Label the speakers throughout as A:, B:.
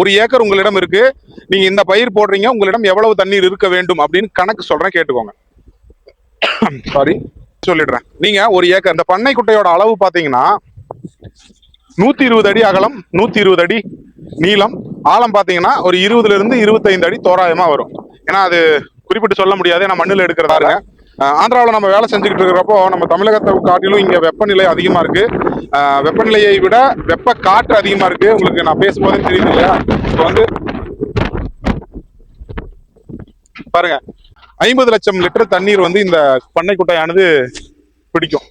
A: ஒரு ஏக்கர் உங்களிடம் இருக்கு, நீங்க இந்த பயிர் போடுறீங்க, உங்களிடம் எவ்வளவு தண்ணீர் இருக்க வேண்டும் அப்படின்னு கணக்கு சொல்றேன், கேட்டுக்கோங்க. சாரி, சொல்லிடுறேன். நீங்க ஒரு ஏக்கர் இந்த பண்ணை குட்டையோட அளவு பாத்தீங்கன்னா 120 அடி அகலம், 120 அடி நீளம், ஆழம் பாத்தீங்கன்னா ஒரு 20 இருந்து 25 அடி தோராயமா வரும். ஏன்னா அது குறிப்பிட்டு சொல்ல முடியாது, ஏன்னா மண்ணில் எடுக்கிறதாருங்க. ஆந்திராவில் நம்ம வேலை செஞ்சுக்கிட்டு இருக்கிறப்போ நம்ம தமிழகத்தை காட்டிலும் இங்க வெப்பநிலை அதிகமா இருக்கு. வெப்பநிலையை விட வெப்ப காற்று அதிகமா இருக்கு. உங்களுக்கு நான் பேசும்போதே தெரியுது இல்லையா? இப்போ வந்து பாருங்க, 50 லட்சம் லிட்டர் தண்ணீர் வந்து இந்த பண்ணை குட்டையானது பிடிக்கும்.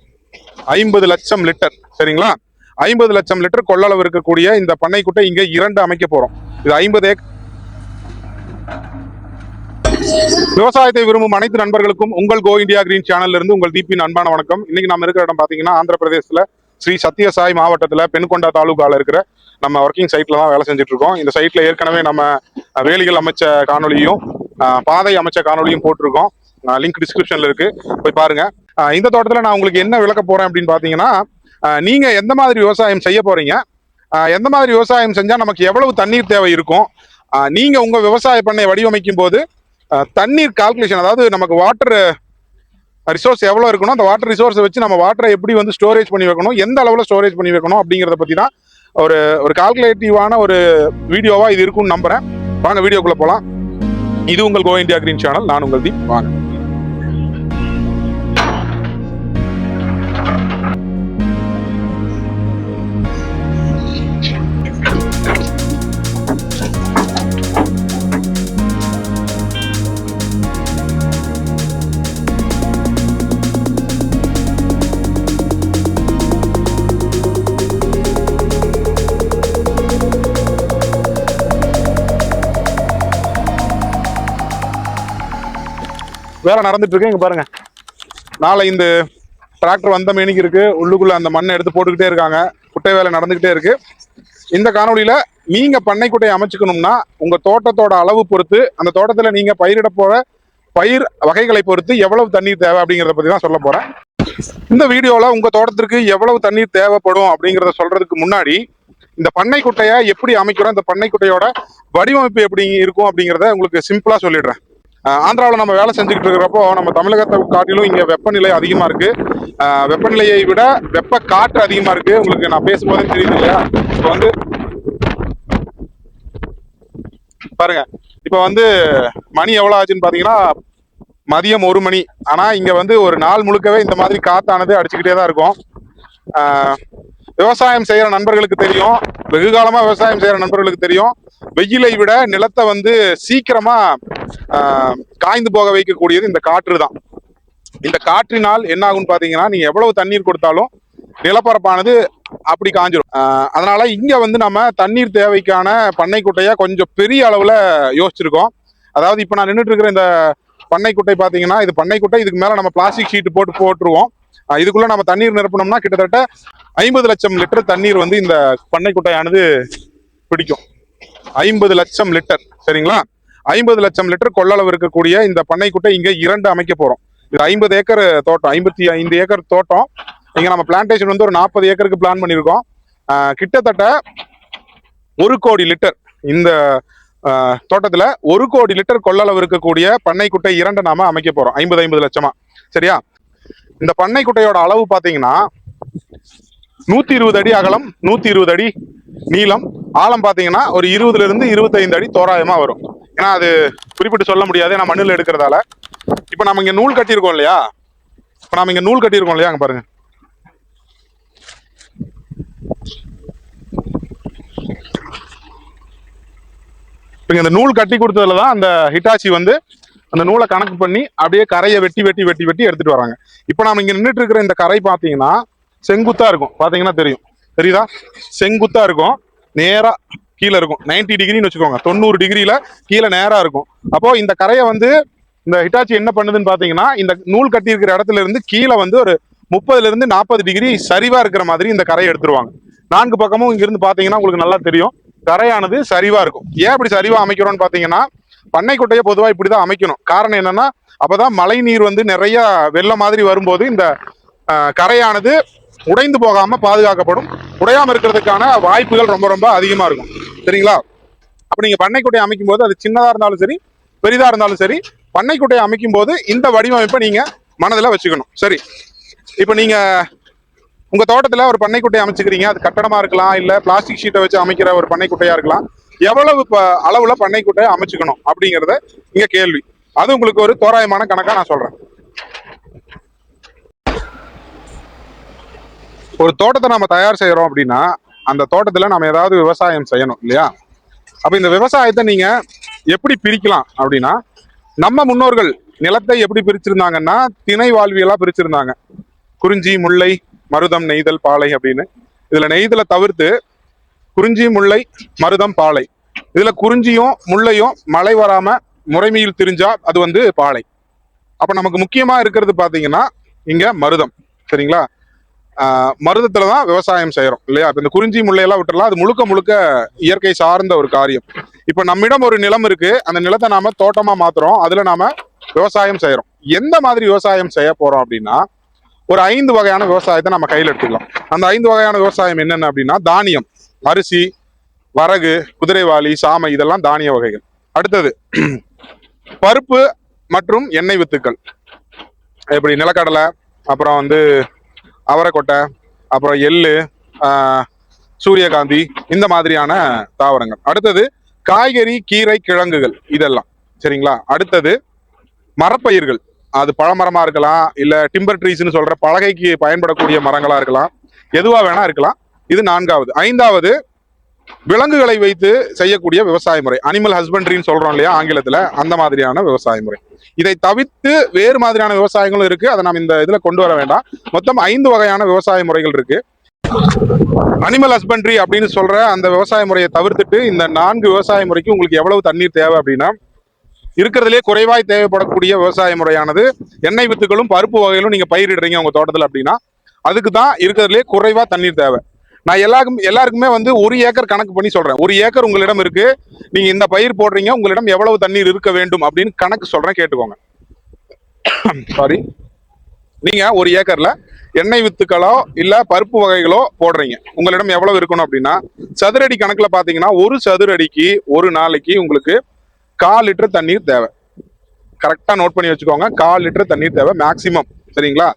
A: 50 லட்சம் லிட்டர், சரிங்களா? 50 லட்சம் லிட்டர் கொள்ளளவு இருக்கக்கூடிய இந்த பண்ணை குட்டை இங்க 2 அமைக்க போறோம். இது 50 ஏக்கர். விவசாயத்தை விரும்பும் அனைத்து நண்பர்களுக்கும் உங்கள் கோ இந்தியா கிரீன் சேனல்ல இருந்து உங்கள் தீபின் அன்பான வணக்கம். இன்னைக்கு நம்ம இருக்கிற இடம் பாத்தீங்கன்னா ஆந்திர பிரதேசத்துல ஸ்ரீ சத்யசாய் மாவட்டத்துல பென்கொண்டா தாலுகால இருக்கிற நம்ம ஒர்க்கிங் சைட்ல தான் வேலை செஞ்சுட்டு இருக்கோம். இந்த சைட்ல ஏற்கனவே நம்ம வேலிகள் அமைச்ச காணொலியும் பாதை அமைச்ச காணொலியும் போட்டிருக்கோம். லிங்க் டிஸ்கிரிப்ஷன்ல இருக்கு, போய் பாருங்க. இந்த தோட்டத்துல நான் உங்களுக்கு என்ன விளக்க போறேன் அப்படின்னு பாத்தீங்கன்னா, நீங்க எந்த மாதிரி விவசாயம் செய்ய போறீங்க, எந்த மாதிரி விவசாயம் செஞ்சா நமக்கு எவ்வளவு தண்ணீர் தேவை இருக்கும், நீங்க உங்க விவசாய பண்ணை வடிவமைக்கும் போது தண்ணீர் கால்குலேஷன், அதாவது நமக்கு வாட்டர் ரிசோர்ஸ் எவ்வளவு இருக்கணும், அந்த வாட்டர் ரிசோர்ஸை வச்சு நம்ம வாட்டரை எப்படி வந்து ஸ்டோரேஜ் பண்ணி வைக்கணும், எந்த அளவுல ஸ்டோரேஜ் பண்ணி வைக்கணும் அப்படிங்கிறத பத்தி தான் ஒரு கால்குலேட்டிவான ஒரு வீடியோவா இது இருக்கும்னு நம்புறேன். வாங்க வீடியோக்குள்ள போலாம். இது உங்கள் கோ இந்தியா கிரீன் சேனல், நான் உங்கள் தீப். வாங்க. வேலை நடந்துட்டு இருக்கு, இங்க பாருங்க. நாளை இந்த டிராக்டர் வந்த மேனிக்கு இருக்கு, உள்ளுக்குள்ள அந்த மண்ணை எடுத்து போட்டுக்கிட்டே இருக்காங்க. குட்டை வேலை நடந்துகிட்டே இருக்கு. இந்த காணொலியில நீங்க பண்ணை குட்டையை அமைச்சுக்கணும்னா உங்க தோட்டத்தோட அளவு பொறுத்து, அந்த தோட்டத்துல நீங்க பயிரிட போற பயிர் வகைகளை பொறுத்து எவ்வளவு தண்ணீர் தேவை அப்படிங்கிறத பத்தி தான் சொல்ல போறேன். இந்த வீடியோல உங்க தோட்டத்திற்கு எவ்வளவு தண்ணீர் தேவைப்படும் அப்படிங்கிறத சொல்றதுக்கு முன்னாடி, இந்த பண்ணை குட்டையை எப்படி அமைக்கிறோம், இந்த பண்ணை குட்டையோட வடிவமைப்பு எப்படி இருக்கும் அப்படிங்கிறத உங்களுக்கு சிம்பிளா சொல்லிடுறேன். ஆந்திராவில் நம்ம வேலை செஞ்சுக்கிட்டு இருக்கிறப்போ நம்ம தமிழகத்தை காட்டிலும் இங்க வெப்பநிலை அதிகமா இருக்கு. வெப்பநிலையை விட வெப்ப காற்று அதிகமா இருக்கு. உங்களுக்கு நான் பேசும்போதே தெரியுது இல்லையா? இப்போ வந்து பாருங்க, இப்போ வந்து மணி எவ்வளவு ஆச்சுன்னு பாத்தீங்கன்னா மதியம் 1 மணி. ஆனா இங்க வந்து ஒரு நாள் முழுக்கவே இந்த மாதிரி காத்தானது அடிச்சுக்கிட்டே தான் இருக்கும். விவசாயம் செய்யற நண்பர்களுக்கு தெரியும், வெகு காலமா விவசாயம் செய்யற நண்பர்களுக்கு தெரியும், வெயிலை விட நிலத்தை வந்து சீக்கிரமா காய்ந்து போக வைக்கக்கூடியது இந்த காற்று தான். இந்த காற்றினால் என்ன ஆகும்னு பாத்தீங்கன்னா, நீங்க எவ்வளவு தண்ணீர் கொடுத்தாலும் நிலப்பரப்பானது அப்படி காஞ்சிடும். அதனால இங்க வந்து நம்ம தண்ணீர் தேவைக்கான பண்ணை குட்டையை கொஞ்சம் பெரிய அளவுல யோசிச்சிருக்கோம். அதாவது இப்ப நான் நின்றுட்டு இருக்கிற இந்த பண்ணை குட்டை பாத்தீங்கன்னா, இது பண்ணை குட்டை. இதுக்கு மேல நம்ம பிளாஸ்டிக் ஷீட் போட்டுருவோம். இதுக்குள்ள நம்ம தண்ணீர் நிரப்பணும்னா கிட்டத்தட்ட 50 லட்சம் லிட்டர் தண்ணீர் வந்து இந்த பண்ணை குட்டையானது பிடிக்கும். 50 லட்சம் லிட்டர், சரிங்களா? 50 லட்சம் லிட்டர் கொள்ளளவு இருக்கக்கூடிய இந்த பண்ணை குட்டை இங்க 2 அமைக்க போறோம். இது 50 ஏக்கர் தோட்டம், 55 ஏக்கர் தோட்டம். இங்க நம்ம பிளான்டேஷன் வந்து ஒரு 40 ஏக்கருக்கு பிளான் பண்ணியிருக்கோம். கிட்டத்தட்ட 1 கோடி லிட்டர் இந்த தோட்டத்துல 1 கோடி லிட்டர் கொள்ளளவு இருக்கக்கூடிய பண்ணை குட்டை 2 நாம அமைக்க போறோம், 50 லட்சமா. சரியா? இந்த பண்ணை குட்டையோட அளவு பாத்தீங்கன்னா 120 அடி அகலம், 120 அடி நீளம், ஆழம் பாத்தீங்கன்னா ஒரு 20 இருந்து 25 அடி தோராயமா வரும். ஏன்னா அது குறிப்பிட்டு சொல்ல முடியாது, ஏன்னா மண்ணில் எடுக்கிறதால. இப்ப நம்ம இங்க நூல் கட்டியிருக்கோம் இல்லையா? அங்க பாருங்க. இந்த நூல் கட்டி கொடுத்ததுலதான் அந்த ஹிட்டாச்சி வந்து அந்த நூலை கணக்கு பண்ணி அப்படியே கரையை வெட்டி வெட்டி வெட்டி வெட்டி எடுத்துட்டு வராங்க. இப்ப நாம இங்க நின்றுட்டு இருக்கிற இந்த கரை பாத்தீங்கன்னா செங்குத்தா இருக்கும். பாத்தீங்கன்னா தெரியுதா? செங்குத்தா இருக்கும், நேரா கீழே இருக்கும். 90 டிகிரின்னு வச்சுக்கோங்க, 90 டிகிரியில கீழே நேரா இருக்கும். அப்போ இந்த கரையை வந்து இந்த ஹிட்டாச்சி என்ன பண்ணுதுன்னு பாத்தீங்கன்னா, இந்த நூல் கட்டி இருக்கிற இடத்துல இருந்து கீழே வந்து ஒரு 30 இருந்து 40 டிகிரி சரிவா இருக்கிற மாதிரி இந்த கரையை எடுத்துருவாங்க. 4 பக்கமும் இங்க இருந்து பாத்தீங்கன்னா உங்களுக்கு நல்லா தெரியும், கரையானது சரிவா இருக்கும். ஏன் இப்படி சரிவா அமைக்கிறோம்னு பாத்தீங்கன்னா, பண்ணை குட்டையை பொதுவா இப்படிதான் அமைக்கணும். காரணம் என்னன்னா, அப்பதான் மழை நீர் வந்து நிறைய வெள்ளம் மாதிரி வரும்போது இந்த கரையானது உடைந்து போகாம பாதுகாக்கப்படும். உடையாம இருக்கிறதுக்கான வாய்ப்புகள் ரொம்ப ரொம்ப அதிகமா இருக்கும். சரிங்களா? அப்ப நீங்க பண்ணைக்குட்டை அமைக்கும் போது அது சின்னதா இருந்தாலும் சரி பெரிதா இருந்தாலும் சரி பண்ணைக்குட்டை அமைக்கும் போது இந்த வடிவமைப்பை நீங்க மனதில் வச்சுக்கணும். சரி, இப்ப நீங்க உங்க தோட்டத்துல ஒரு பண்ணைக்குட்டை அமைச்சுக்கிறீங்க. அது கட்டடமா இருக்கலாம், இல்ல பிளாஸ்டிக் ஷீட்டை வச்சு அமைக்கிற ஒரு பண்ணைக்குட்டையா இருக்கலாம். எவ்வளவு அளவுல பண்ணைக்குட்டையை அமைச்சுக்கணும் அப்படிங்கறத இங்க கேள்வி. அது உங்களுக்கு ஒரு தோராயமான கணக்கா நான் சொல்றேன். ஒரு தோட்டத்தை நம்ம தயார் செய்யறோம் அப்படின்னா அந்த தோட்டத்துல நம்ம ஏதாவது விவசாயம் செய்யணும் இல்லையா? அப்ப இந்த விவசாயத்தை நீங்க எப்படி பிரிக்கலாம் அப்படின்னா, நம்ம முன்னோர்கள் நிலத்தை எப்படி பிரிச்சிருந்தாங்கன்னா திணை வாழ்வியலா பிரிச்சிருந்தாங்க. குறிஞ்சி, முல்லை, மருதம், நெய்தல், பாலை அப்படின்னு. இதுல நெய்தலை தவிர்த்து குறிஞ்சி, முல்லை, மருதம், பாலை. இதுல குறிஞ்சியும் முல்லையும் மழை வராம முறைமையில் திரிஞ்சா அது வந்து பாலை. அப்ப நமக்கு முக்கியமா இருக்கிறது பாத்தீங்கன்னா இங்க மருதம். சரிங்களா? மருதத்துலதான் விவசாயம் செய்யறோம் இல்லையா? இப்ப இந்த குறிஞ்சி முல்லையெல்லாம் விட்டுறலாம், அது முழுக்க முழுக்க இயற்கை சார்ந்த ஒரு காரியம். இப்ப நம்மிடம் ஒரு நிலம் இருக்கு, அந்த நிலத்தை நாம தோட்டமா மாத்துறோம், அதுல நாம விவசாயம் செய்யறோம். எந்த மாதிரி விவசாயம் செய்ய போறோம் அப்படின்னா ஒரு 5 வகையான விவசாயத்தை நம்ம கையில் எடுத்துக்கலாம். அந்த 5 வகையான விவசாயம் என்னென்ன அப்படின்னா, தானியம், அரிசி, வரகு, குதிரைவாளி, சாமை, இதெல்லாம் தானிய வகைகள். அடுத்தது பருப்பு மற்றும் எண்ணெய் வித்துக்கள், எப்படி நிலக்கடலை, அப்புறம் வந்து அவரைக்கொட்டை, அப்புறம் எள்ளு, சூரியகாந்தி, இந்த மாதிரியான தாவரங்கள். அடுத்தது காய்கறி, கீரை, கிழங்குகள், இதெல்லாம். சரிங்களா? அடுத்தது மரப்பயிர்கள், அது பழமரமா இருக்கலாம், இல்ல டிம்பர் ட்ரீஸ்னு சொல்ற பலகைக்கு பயன்படக்கூடிய மரங்களா இருக்கலாம், எதுவா வேணா இருக்கலாம். இது 4வது. 5வது விலங்குகளை வைத்து செய்யக்கூடிய விவசாய முறை, அனிமல் ஹஸ்பண்ட்ரின்னு சொல்றோம் இல்லையா ஆங்கிலத்துல, அந்த மாதிரியான விவசாய முறை. இதை தவிர்த்து வேறு மாதிரியான விவசாயங்களும் இருக்கு, அதை நம்ம இந்த இதுல கொண்டு வர வேண்டாம். மொத்தம் 5 வகையான விவசாய முறைகள் இருக்கு. அனிமல் ஹஸ்பண்ட்ரி அப்படின்னு சொல்ற அந்த விவசாய முறையை தவிர்த்துட்டு இந்த 4 விவசாய முறைக்கு உங்களுக்கு எவ்வளவு தண்ணீர் தேவை அப்படின்னா, இருக்கிறதுலே குறைவாய் தேவைப்படக்கூடிய விவசாய முறையானது எண்ணெய் வித்துகளும் பருப்பு வகைகளும் நீங்க பயிரிடுறீங்க உங்க தோட்டத்துல அப்படின்னா அதுக்கு தான் இருக்கிறதுலே குறைவா தண்ணீர் தேவை. நான் எல்லாருக்குமே வந்து 1 ஏக்கர் கணக்கு பண்ணி சொல்றேன். 1 ஏக்கர் உங்களிடம் இருக்கு, நீங்க இந்த பயிர் போடுறீங்க, உங்களிடம் எவ்வளவு தண்ணீர் இருக்க வேண்டும் அப்படின்னு கணக்கு சொல்றேன், கேட்டுக்கோங்க. சாரி, நீங்க 1 ஏக்கர்ல எண்ணெய் வித்துக்களோ இல்ல பருப்பு வகைகளோ போடுறீங்க, உங்களிடம் எவ்வளவு இருக்கணும் அப்படின்னா சதுரடி கணக்குல பாத்தீங்கன்னா ஒரு சதுரடிக்கு ஒரு நாளைக்கு உங்களுக்கு 1/4 லிட்டர் தண்ணீர் தேவை. கரெக்டா நோட் பண்ணி வச்சுக்கோங்க, 1/4 லிட்டர் தண்ணீர் தேவை மேக்சிமம். சரிங்களா?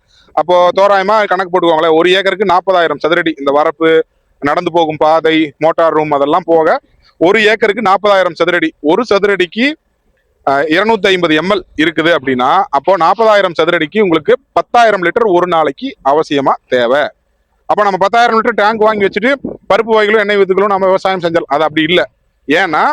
A: அப்போ தோராயமா கணக்கு போட்டுக்கோங்களேன். 1 ஏக்கருக்கு 40,000 சதுரடி, இந்த வரப்பு, நடந்து போகும் பாதை, மோட்டார் ரூம் அதெல்லாம் போக 1 ஏக்கருக்கு 40,000 சதுரடி. ஒரு சதுரடிக்கு 250 ml இருக்குது அப்படின்னா அப்போ 40,000 சதுரடிக்கு உங்களுக்கு 10,000 லிட்டர் ஒரு நாளைக்கு அவசியமா தேவை. அப்ப நம்ம 10,000 லிட்டர் டேங்க் வாங்கி வச்சுட்டு பருப்பு வகைகளும் எண்ணெய் வித்துகளும் நம்ம விவசாயம் செஞ்சால் அது அப்படி இல்லை. ஏன்னா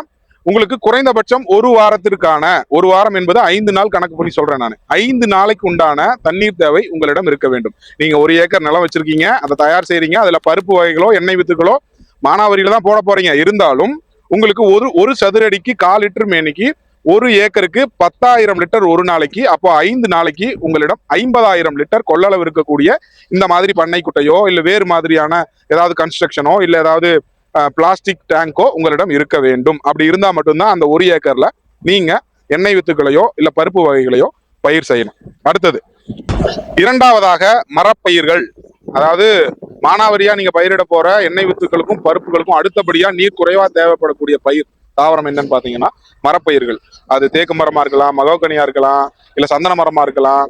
A: உங்களுக்கு குறைந்தபட்சம் ஒரு வாரத்திற்கான, ஒரு வாரம் என்பது 5 நாள் கணக்கு பண்ணி சொல்றேன் நான், 5 நாளைக்கு உண்டான தண்ணீர் தேவை உங்களிடம் இருக்க வேண்டும். நீங்க 1 ஏக்கர் நிலம் வச்சிருக்கீங்க, அதை தயார் செய்றீங்க, அதுல பருப்பு வகைகளோ எண்ணெய் வித்துகளோ மானாவரியில தான் போட போறீங்க. இருந்தாலும் உங்களுக்கு ஒரு சதுரடிக்கு 1/4 லிட்டர் மேனிக்கு 1 ஏக்கருக்கு 10,000 லிட்டர் ஒரு நாளைக்கு. அப்போ 5 நாளைக்கு உங்களிடம் 50,000 லிட்டர் கொள்ளளவு இருக்கக்கூடிய இந்த மாதிரி பண்ணை குட்டையோ இல்ல வேறு மாதிரியான ஏதாவது கன்ஸ்ட்ரக்ஷனோ இல்ல ஏதாவது பிளாஸ்டிக் டேங்கோ உங்களிடம் இருக்க வேண்டும். அப்படி இருந்தா மட்டும்தான் அந்த 1 ஏக்கர்ல நீங்க எண்ணெய் வித்துக்களையோ இல்ல பருப்பு வகைகளையோ பயிர் செய்யணும். அடுத்தது 2வதாக மரப்பயிர்கள், அதாவது மானாவரியா நீங்க பயிரிட போற எண்ணெய் வித்துக்களுக்கும் பருப்புகளுக்கும் அடுத்தபடியா நீர் குறைவா தேவைப்படக்கூடிய பயிர் தாவரம் என்னன்னு பாத்தீங்கன்னா மரப்பயிர்கள். அது தேக்கு மரமா இருக்கலாம், மகோகனியா இருக்கலாம், இல்ல சந்தன மரமா இருக்கலாம்,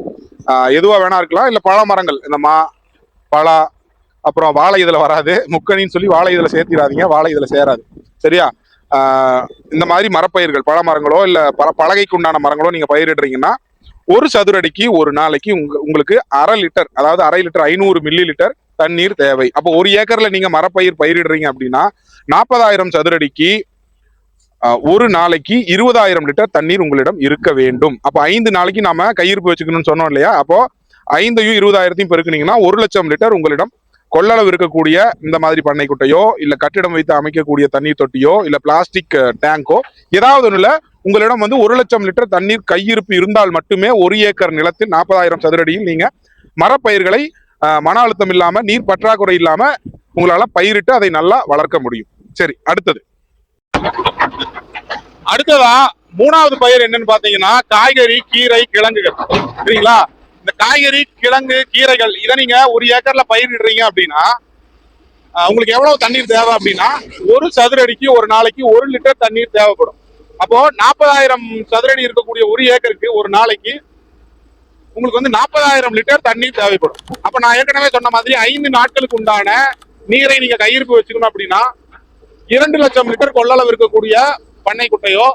A: எதுவா வேணா இருக்கலாம், இல்ல பழ மரங்கள், இந்த மா, பலா, அப்புறம் வாழை இதுல வராது, முக்கணின்னு சொல்லி வாழை இதுல சேர்த்திடாதீங்க, வாழை இதுல சேராது. சரியா? இந்த மாதிரி மரப்பயிர்கள், பழ மரங்களோ இல்ல பலகைக்கு உண்டான மரங்களோ நீங்க பயிரிடுறீங்கன்னா ஒரு சதுரடிக்கு ஒரு நாளைக்கு உங்களுக்கு 1/2 லிட்டர், அதாவது 1/2 லிட்டர் 500 மில்லி லிட்டர் தண்ணீர் தேவை. அப்போ 1 ஏக்கர்ல நீங்க மரப்பயிர் பயிரிடுறீங்க அப்படின்னா 40,000 சதுரடிக்கு ஒரு நாளைக்கு 20,000 லிட்டர் தண்ணீர் உங்களிடம் இருக்க வேண்டும். அப்போ 5 நாளைக்கு நாம கையிருப்பு வச்சுக்கணும்னு சொன்னோம் இல்லையா? அப்போ 5ஐயும் 20,000ஐயும் பெருக்குனீங்கன்னா 1,00,000 லிட்டர் உங்களிடம் கொள்ளளவு இருக்கக்கூடிய இந்த மாதிரி பண்ணை குட்டையோ இல்ல கட்டிடம் வைத்து அமைக்கக்கூடிய தண்ணீர் தொட்டியோ இல்ல பிளாஸ்டிக் டேங்கோ ஏதாவது ஒண்ணுல உங்களிடம் வந்து 1,00,000 லிட்டர் தண்ணீர் கையிருப்பு இருந்தால் மட்டுமே 1 ஏக்கர் நிலத்தில் 40,000 சதுரடியில் நீங்க மரப்பயிர்களை மன அழுத்தம் இல்லாம நீர் பற்றாக்குறை இல்லாம உங்களால பயிரிட்டு அதை நல்லா வளர்க்க முடியும். சரி, அடுத்ததா 3வது பயிர் என்னன்னு பாத்தீங்கன்னா காய்கறி, கீரை, கிழங்குகள். சரிங்களா? இந்த காய்கறி, கிழங்கு, கீரைகள் இதை நீங்க 1 ஏக்கர்ல பயிரிடுறீங்க அப்படின்னா உங்களுக்கு எவ்வளவு தண்ணீர் தேவை அப்படின்னா ஒரு சதுர அடிக்கு ஒரு நாளைக்கு 1 லிட்டர் தண்ணீர் தேவைப்படும். அப்போ 40,000 சதுர அடி இருக்கக்கூடிய ஒரு ஏக்கருக்கு ஒரு நாளைக்கு உங்களுக்கு வந்து 40,000 லிட்டர் தண்ணீர் தேவைப்படும். அப்ப நான் ஏற்கனவே சொன்ன மாதிரி 5 நாட்களுக்கு உண்டான நீரை நீங்க கையிருப்பு வச்சுக்கணும் அப்படின்னா 2 லட்சம் லிட்டர் கொள்ளளவு இருக்கக்கூடிய பண்ணை குட்டையோ,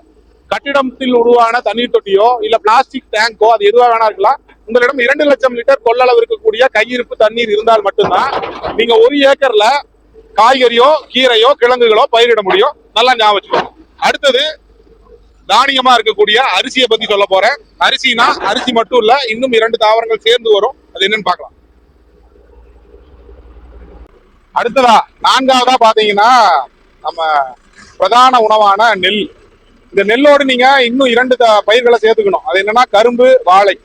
A: கட்டிடத்தில் உருவான தண்ணீர் தொட்டியோ, இல்ல பிளாஸ்டிக் டேங்கோ, அது எதுவா வேணா இருக்கலாம், உங்களிடம் 2 லட்சம் லிட்டர் கொள்ளளவு இருக்கக்கூடிய கையிருப்பு தண்ணீர் இருந்தால் மட்டும்தான் நீங்க ஒரு ஏக்கர்ல காய்கறியோ, கீரையோ, கிழங்குகளோ பயிரிட முடியும். நல்லா ஞாபகம் வச்சுக்கோங்க. அடுத்தது தானியமா இருக்கக்கூடிய அரிசியை பத்தி சொல்ல போறேன். அரிசினா அரிசி மட்டும் இல்ல, இன்னும் 2 தாவரங்கள் சேர்ந்து வரும். அது என்னன்னு பார்க்கலாம். அடுத்ததா 4வதா பாத்தீங்கன்னா நம்ம பிரதான உணவான நெல். இந்த நெல்லோடு நீங்க இன்னும் 2 பயிர்களை சேர்த்துக்கணும். அது என்னன்னா கரும்பு, வாழை.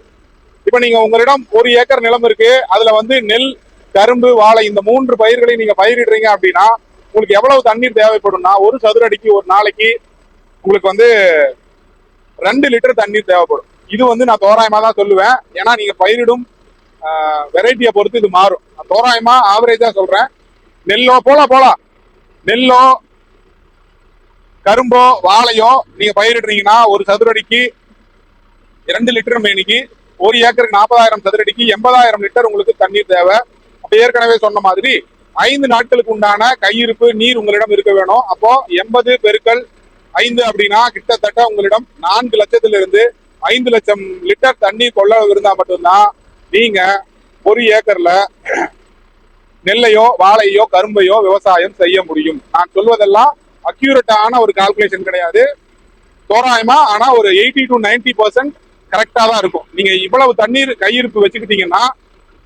A: இப்ப நீங்க உங்களிடம் 1 ஏக்கர் நிலம் இருக்கு, அதுல வந்து நெல், கரும்பு, வாழை இந்த 3 பயிர்களை நீங்க பயிரிடுறீங்க அப்படின்னா உங்களுக்கு எவ்வளவு தண்ணீர் தேவைப்படும்னா ஒரு சதுர அடிக்கு ஒரு நாளைக்கு உங்களுக்கு வந்து 2 லிட்டர் தண்ணீர் தேவைப்படும். இது வந்து நான் தோராயமா தான் சொல்லுவேன். ஏன்னா நீங்க பயிரிடும் வெரைட்டியை பொறுத்து இது மாறும். நான் தோராயமா ஆவரேஜா சொல்றேன். நெல்லோ போலாம் நெல்லோ, கரும்போ, வாழையோ நீங்க பயிரிடுறீங்கன்னா ஒரு சதுர அடிக்கு 2 லிட்டர் மேனிக்கு ஒரு ஏக்கருக்கு 40,000 சதுர அடிக்கு 80,000 லிட்டர் உங்களுக்கு தண்ணீர் தேவை. அப்ப ஏற்கனவே சொன்ன மாதிரி 5 நாட்களுக்கு உண்டான கையிருப்பு நீர் உங்களிடம் இருக்க வேணும். அப்போ 80 பெருக்கல் 5 அப்படின்னா கிட்டத்தட்ட உங்களிடம் 4 லட்சத்திலிருந்து 5 லட்சம் லிட்டர் தண்ணீர் கொள்ளளவு இருந்தா மட்டும்தான் நீங்க ஒரு ஏக்கர்ல நெல்லையோ, வாழையோ, கரும்பையோ விவசாயம் செய்ய முடியும். நான் சொல்வதெல்லாம் அக்யூரேட்டான ஒரு கால்குலேஷன் கிடையாது, தோராயமா. ஆனா ஒரு 80 to 90% கரெக்டா தான் இருக்கும். நீங்க இவ்வளவு தண்ணீர் கையிருப்பு வச்சுக்கிட்டீங்கன்னா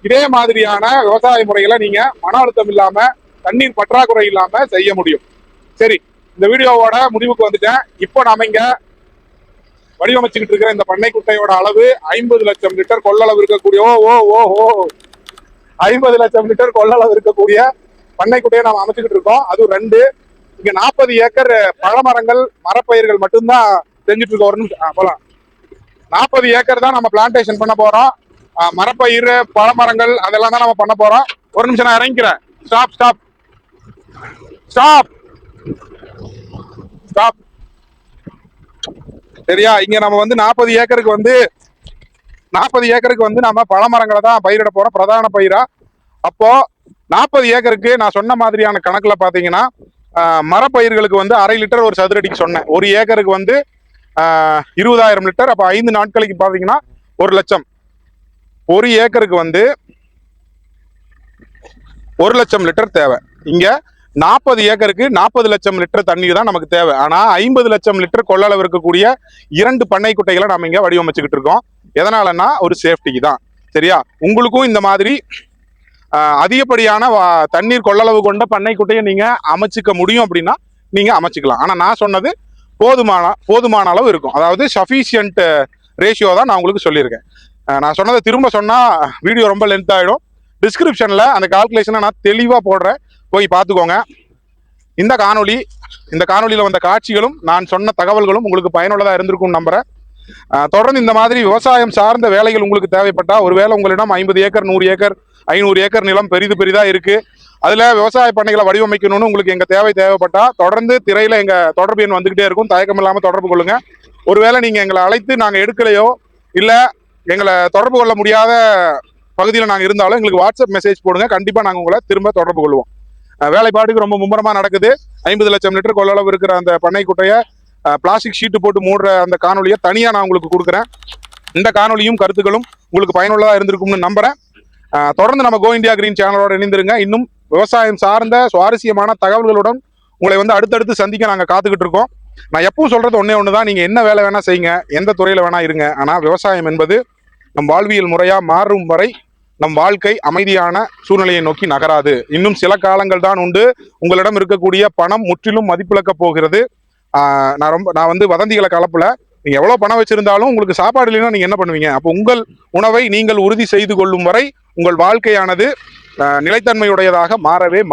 A: இதே மாதிரியான விவசாய முறைகளை நீங்க மன அழுத்தம் இல்லாம, தண்ணீர் பற்றாக்குறை இல்லாம செய்ய முடியும். சரி, இந்த வீடியோவோட முடிவுக்கு வந்துட்டேன். இப்போ நாம இங்க வடிவமைச்சுக்கிட்டு இருக்கிற இந்த பண்ணை குட்டையோட அளவு 50 லட்சம் லிட்டர் கொள்ளளவு இருக்கக்கூடிய 50 லட்சம் லிட்டர் கொள்ளளவு இருக்கக்கூடிய பண்ணை குட்டையை நாம அமைச்சுக்கிட்டு இருக்கோம். அது 2. இங்க 40 ஏக்கர் பழமரங்கள், மரப்பயிர்கள் மட்டும்தான் செஞ்சுட்டு இருக்கோம். ஒரு நிமிஷம் போலாம். 40 ஏக்கர் தான் நம்ம பிளான்டேஷன் பண்ண போறோம். மரப்பயிர், பழமரங்கள் அதெல்லாம் தான் நம்ம பண்ண போறோம். ஒரு நிமிஷம் நான் இறங்கிக்கிறேன். Stop stop stop stop. சரியா? இங்க நம்ம வந்து 40 ஏக்கருக்கு வந்து நம்ம பழமரங்களை தான் பயிரிட போறோம், பிரதான பயிரா. அப்போ 40 ஏக்கருக்கு நான் சொன்ன மாதிரியான கணக்குல பாத்தீங்கன்னா மரப்பயிர்களுக்கு வந்து 1/2 லிட்டர் ஒரு சதுர அடிக்கு சொன்னேன். ஒரு ஏக்கருக்கு வந்து 20,000 லிட்டர். அப்ப 5 நாட்களுக்கு பாத்தீங்கன்னா 1 லட்சம். ஒரு ஏக்கருக்கு வந்து 1 லட்சம் லிட்டர் தேவை. இங்க 40 ஏக்கருக்கு 40 லட்சம் லிட்டர் தண்ணீர் தான் நமக்கு தேவை. ஆனா 50 லட்சம் லிட்டர் கொள்ளளவு இருக்கக்கூடிய 2 பண்ணை குட்டைகளை நம்ம இங்க வடிவமைச்சுக்கிட்டு இருக்கோம். எதனாலன்னா ஒரு சேஃப்டிக்கு தான். சரியா? உங்களுக்கும் இந்த மாதிரி அதிகப்படியான தண்ணீர் கொள்ளளவு கொண்ட பண்ணை குட்டையை நீங்க அமைச்சுக்க முடியும் அப்படின்னா நீங்க அமைச்சுக்கலாம். ஆனா நான் சொன்னது போதுமான அளவு இருக்கும். அதாவது சஃபிஷியன்ட் ரேஷியோ தான் நான் உங்களுக்கு சொல்லியிருக்கேன். நான் சொன்னதை திரும்ப சொன்னா வீடியோ ரொம்ப லென்த் ஆயிடும். டிஸ்கிரிப்ஷன்ல அந்த கால்குலேஷனை நான் தெளிவா போடுறேன், போய் பார்த்துக்கோங்க. இந்த காணொலியில வந்த காட்சிகளும் நான் சொன்ன தகவல்களும் உங்களுக்கு பயனுள்ளதா இருந்திருக்கும் நம்புறேன். தொடர்ந்து இந்த மாதிரி விவசாயம் சார்ந்த வேலைகள் உங்களுக்கு தேவைப்பட்டா, ஒருவேளை உங்களிடம் 50 ஏக்கர், 100 ஏக்கர், 500 ஏக்கர் நிலம் பெரிதா இருக்கு, அதுல விவசாய பண்ணைகளை வடிவமைக்கணும்னு உங்களுக்கு எங்க தேவைப்பட்டா தொடர்ந்து திரையில எங்க தொடர்பு எண் வந்துகிட்டே இருக்கும். தயக்கம் இல்லாம தொடர்பு கொள்ளுங்க. ஒருவேளை நீங்க எங்களை அழைத்து நாங்க எடுக்கலையோ, இல்ல எங்களை தொடர்பு கொள்ள முடியாத பகுதியில் நாங்கள் இருந்தாலும் எங்களுக்கு வாட்ஸ்அப் மெசேஜ் போடுங்க. கண்டிப்பா நாங்கள் உங்களை திரும்ப தொடர்பு கொள்வோம். வேலைப்பாடுக்கு ரொம்ப மும்முரமா நடக்குது. 50 லட்சம் லிட்டர் கொள்ளளவு இருக்கிற அந்த பண்ணை குட்டையை பிளாஸ்டிக் ஷீட்டு போட்டு மூடுற அந்த காணொலியை தனியா நான் உங்களுக்கு கொடுக்குறேன். இந்த காணொலியும் கருத்துக்களும் உங்களுக்கு பயனுள்ளதா இருந்திருக்கும்னு நம்புறேன். தொடர்ந்து நம்ம கோ இந்தியா கிரீன் சேனலோட இணைந்திருங்க. இன்னும் விவசாயம் சார்ந்த சுவாரஸ்யமான தகவல்களுடன் உங்களை வந்து அடுத்தடுத்து சந்திக்க நாங்கள் காத்துக்கிட்டு இருக்கோம். நான் எப்பவும் சொல்றது ஒண்ணுதான், நீங்க என்ன வேலை வேணா செய்யுங்க, எந்த துறையில வேணா இருங்க. ஆனா விவசாயம் என்பது நம் வாழ்வியல் முறையா மாறும் வரை நம் வாழ்க்கை அமைதியான சூழ்நிலையை நோக்கி நகராது. இன்னும் சில காலங்கள் தான் உண்டு. உங்களிடம் இருக்கக்கூடிய பணம் முற்றிலும் மதிப்பிழக்க போகிறது. நான் வந்து வதந்திகளை கலப்பல. நீங்க எவ்வளவு பணம் வச்சிருந்தாலும் உங்களுக்கு சாப்பாடு இல்லைன்னா நீங்க என்ன பண்ணுவீங்க? அப்போ உங்கள் உணவை நீங்கள் உறுதி செய்து கொள்ளும் வரை உங்கள் வாழ்க்கையானது நிலைத்தன்மையுடையதாக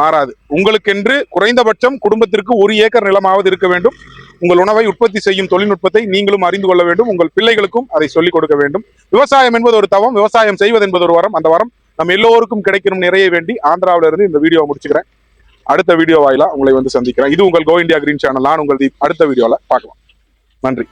A: மாறாது. உங்களுக்கென்று குறைந்தபட்சம் குடும்பத்திற்கு 1 ஏக்கர் நிலமாவது இருக்க வேண்டும். உங்கள் உணவை உற்பத்தி செய்யும் தொழில்நுட்பத்தை நீங்களும் அறிந்து கொள்ள வேண்டும். உங்கள் பிள்ளைகளுக்கும் அதை சொல்லிக் கொடுக்க வேண்டும். விவசாயம் என்பது ஒரு தவம், விவசாயம் செய்வது என்பது ஒரு வரம். அந்த வரம் நம்ம எல்லோருக்கும் கிடைக்கணும் நிறைய வேண்டி ஆந்திராவில இருந்து இந்த வீடியோவை முடிச்சுக்கிறேன். அடுத்த வீடியோ வாயிலா உங்களை வந்து சந்திக்கிறேன். இது உங்கள் கோ இந்தியா கிரீன் சேனல். நான் உங்கள் தீப். அடுத்த வீடியோல பார்க்கலாம். நன்றி.